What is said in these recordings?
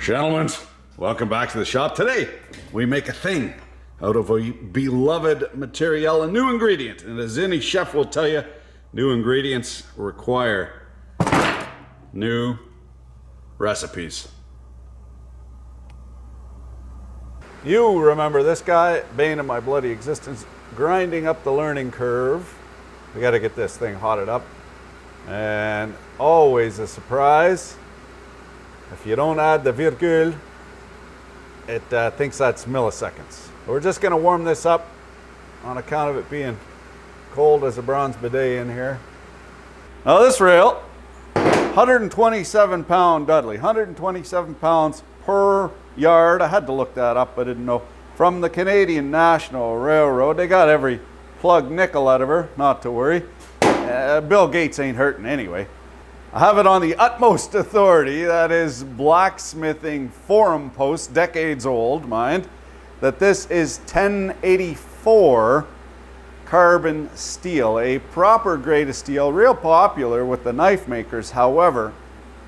Gentlemen, welcome back to the shop. Today, we make a thing out of a beloved material, a new ingredient. And as any chef will tell you, new ingredients require new recipes. You remember this guy, bane of my bloody existence, grinding up the learning curve. We got to get this thing hotted up. And always a surprise. If you don't add the virgule, it thinks that's milliseconds. We're just going to warm this up on account of it being cold as a bronze bidet in here. Now this rail, 127 pound Dudley, 127 pounds per yard. I had to look that up, I didn't know. From the Canadian National Railroad. They got every plug nickel out of her, not to worry. Bill Gates ain't hurting anyway. I have it on the utmost authority, that is blacksmithing forum post, decades old, mind, that this is 1084 carbon steel, a proper grade of steel, real popular with the knife makers. However,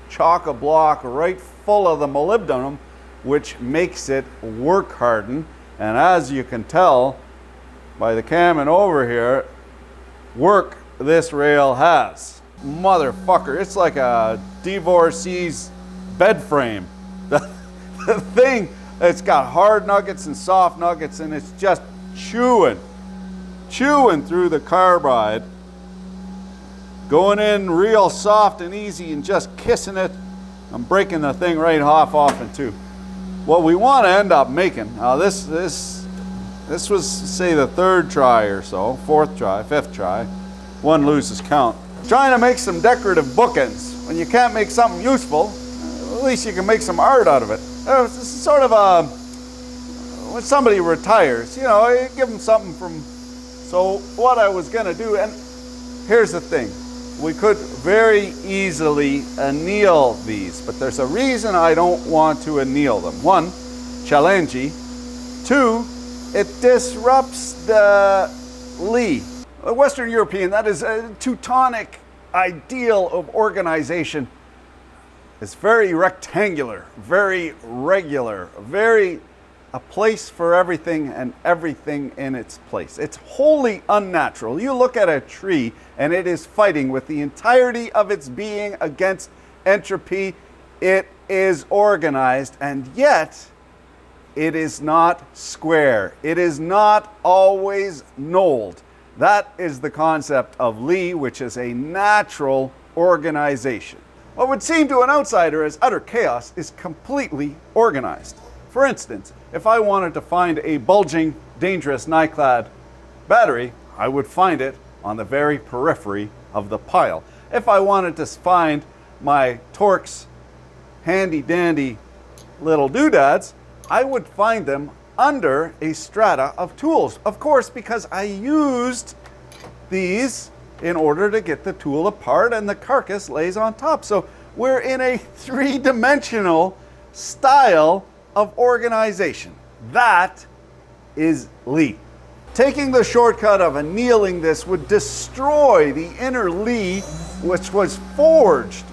chock-a-block right full of the molybdenum, which makes it work hardened. And as you can tell by the camming over here, work this rail has. Motherfucker, it's like a divorcee's bed frame. The thing, it's got hard nuggets and soft nuggets, and it's just chewing through the carbide, going in real soft and easy and just kissing it. I'm breaking the thing right off in two. What we want to end up making, now this was, say, the third try or so, fourth try, fifth try, one loses count. Trying to make some decorative bookends. When you can't make something useful, at least you can make some art out of it. It's sort of a, when somebody retires, you know, you give them something from. So what I was gonna do, and here's the thing, we could very easily anneal these, but there's a reason I don't want to anneal them. One, challengey. Two, it disrupts the Lee. A Western European, that is a Teutonic ideal of organization. It's very rectangular, very regular, a place for everything and everything in its place. It's wholly unnatural. You look at a tree and it is fighting with the entirety of its being against entropy. It is organized, and yet it is not square. It is not always knolled. That is the concept of Lee, which is a natural organization. What would seem to an outsider as utter chaos is completely organized. For instance, if I wanted to find a bulging, dangerous NiClad battery, I would find it on the very periphery of the pile. If I wanted to find my Torx handy-dandy little doodads, I would find them under a strata of tools. Of course, because I used these in order to get the tool apart, and the carcass lays on top. So we're in a three-dimensional style of organization. That is Lee. Taking the shortcut of annealing this would destroy the inner Lee, which was forged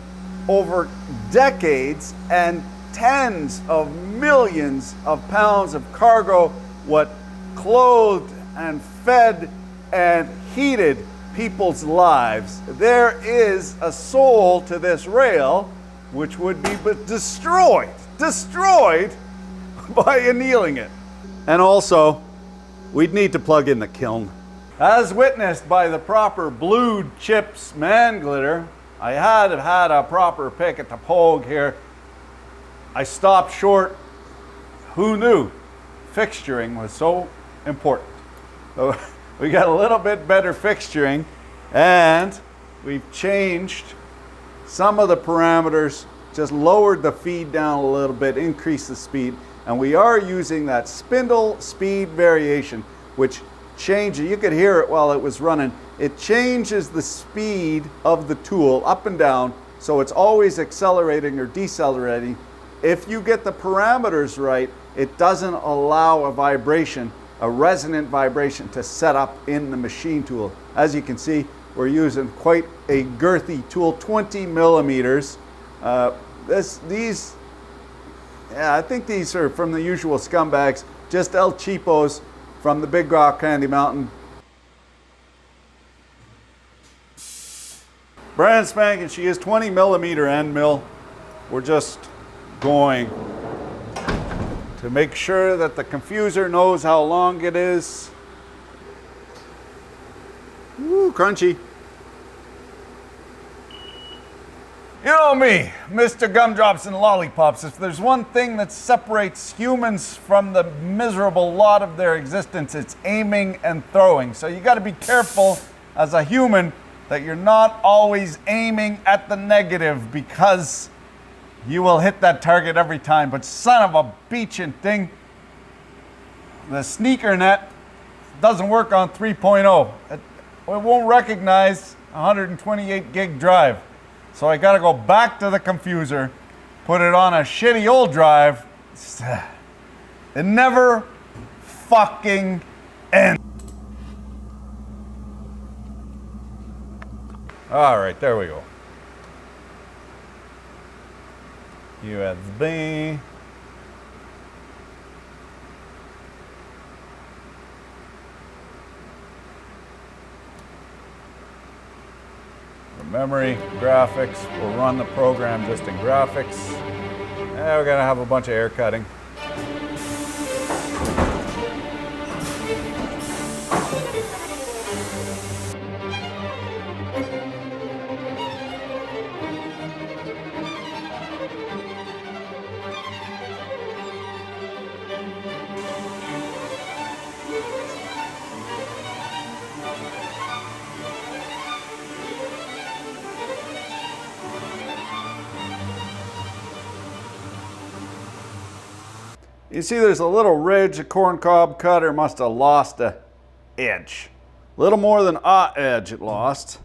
over decades and tens of millions of pounds of cargo, what clothed and fed and heated people's lives. There is a soul to this rail which would be destroyed by annealing it. And also, we'd need to plug in the kiln. As witnessed by the proper blued chips man glitter, I had a proper pick at the pogue here. I stopped short. Who knew fixturing was so important? So we got a little bit better fixturing, and we've changed some of the parameters, just lowered the feed down a little bit, increased the speed, and we are using that spindle speed variation, which changes, you could hear it while it was running, it changes the speed of the tool up and down, so it's always accelerating or decelerating. If you get the parameters right, it doesn't allow a vibration, a resonant vibration, to set up in the machine tool. As you can see, we're using quite a girthy tool, 20 millimeters. These Yeah, I think these are from the usual scumbags, just El Cheapos from the Big Rock Candy Mountain. Brand spanking, she is 20 millimeter end mill. We're just going to make sure that the confuser knows how long it is. Woo, crunchy. You know me, Mr. Gumdrops and Lollipops. If there's one thing that separates humans from the miserable lot of their existence, it's aiming and throwing. So you got to be careful as a human that you're not always aiming at the negative, because you will hit that target every time. But son of a beachin' thing, the sneaker net doesn't work on 3.0. It won't recognize 128 gig drive. So I gotta go back to the confuser, put it on a shitty old drive. It never fucking ends. All right, there we go. USB. Memory, graphics, we'll run the program just in graphics. And we're gonna have a bunch of air cutting. You see there's a little ridge. A corncob cutter must have lost a edge. A little more than a edge it lost.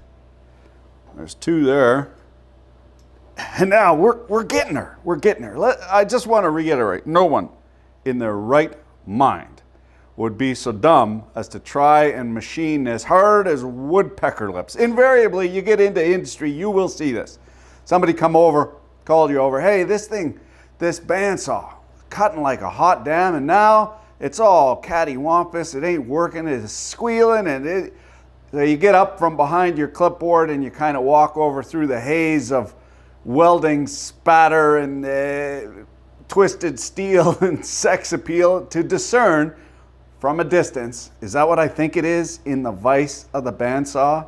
There's two there. And now we're getting her. We're getting her. I just want to reiterate, no one in their right mind would be so dumb as to try and machine as hard as woodpecker lips. Invariably, you get into industry, you will see this. Somebody come over, called you over, hey, this thing, this bandsaw, cutting like a hot damn, and now it's all cattywampus, it ain't working, it's squealing, and so you get up from behind your clipboard and you kind of walk over through the haze of welding spatter and twisted steel and sex appeal to discern from a distance, is that what I think it is in the vise of the bandsaw?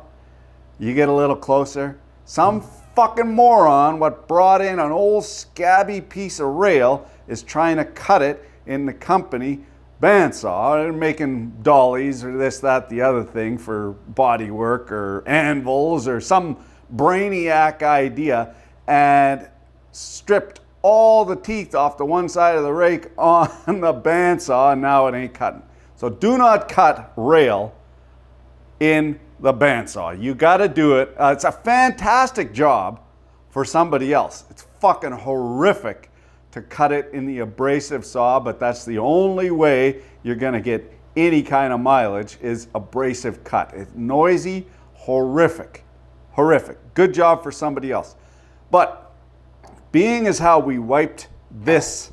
You get a little closer, some fucking moron what brought in an old scabby piece of rail is trying to cut it in the company bandsaw. They're making dollies or this, that, the other thing for body work or anvils or some brainiac idea, and stripped all the teeth off the one side of the rake on the bandsaw, and now it ain't cutting. So do not cut rail in the bandsaw. You got to do it. It's a fantastic job for somebody else. It's fucking horrific to cut it in the abrasive saw, but that's the only way you're going to get any kind of mileage is abrasive cut. It's noisy, horrific, horrific. Good job for somebody else. But being as how we wiped this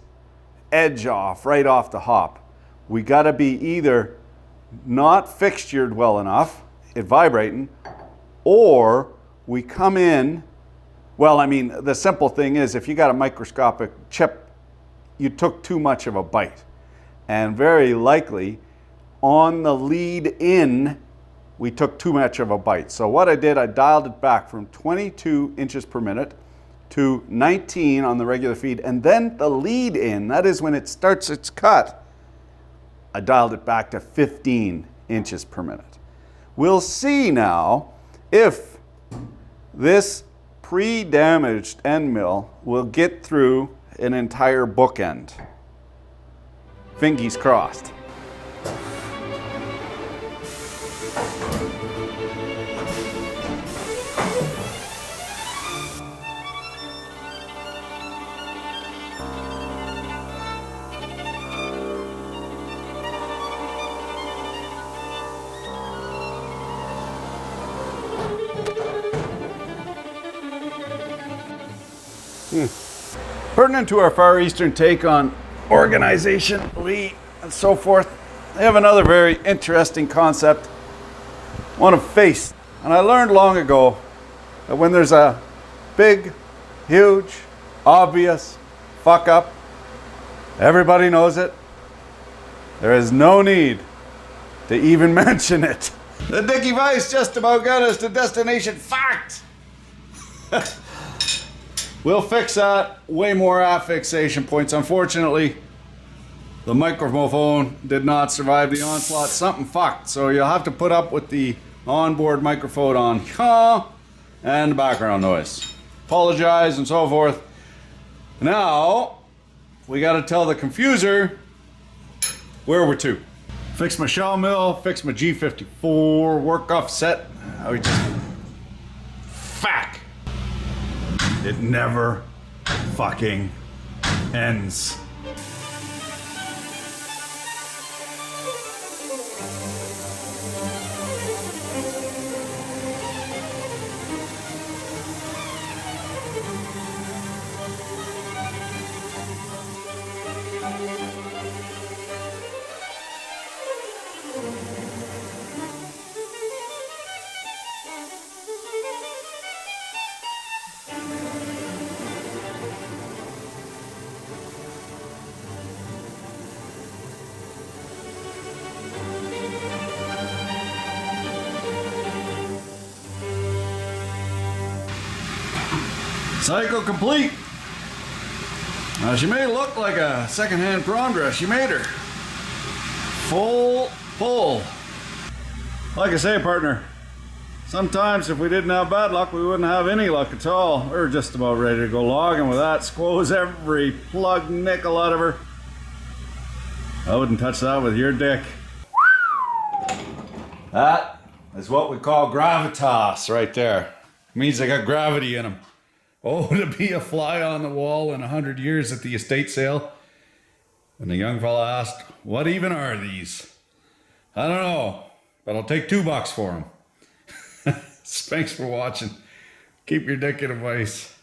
edge off right off the hop, we got to be either not fixtured well enough, it vibrating, or we come in. Well, I mean, the simple thing is if you got a microscopic chip, you took too much of a bite. And very likely on the lead in, we took too much of a bite. So what I did, I dialed it back from 22 inches per minute to 19 on the regular feed. And then the lead in, that is when it starts its cut, I dialed it back to 15 inches per minute. We'll see now if this pre-damaged end mill will get through an entire bookend. Fingies crossed. Pertinent to our Far Eastern take on organization, Lee, and so forth, they have another very interesting concept, one of face. And I learned long ago that when there's a big, huge, obvious fuck up, everybody knows it, there is no need to even mention it. The Dickie Vice just about got us to destination fact. We'll fix that. Way more affixation points. Unfortunately, the microphone did not survive the onslaught. Something fucked. So you'll have to put up with the onboard microphone on and background noise. Apologize and so forth. Now, we got to tell the confuser where we're to. Fix my shaw mill, fix my G54, work off set. I would just... Fuck! It never fucking ends. Cycle complete. Now she may look like a second-hand prawn dress. You made her. Full pull. Like I say, partner, sometimes if we didn't have bad luck, we wouldn't have any luck at all. We're just about ready to go logging with that. Squoze every plug nickel out of her. I wouldn't touch that with your dick. That is what we call gravitas right there. It means they got gravity in them. Oh, to be a fly on the wall in 100 years at the estate sale. And the young fella asked, what even are these? I don't know, but I'll take $2 for them. Thanks for watching. Keep your dick in a vice.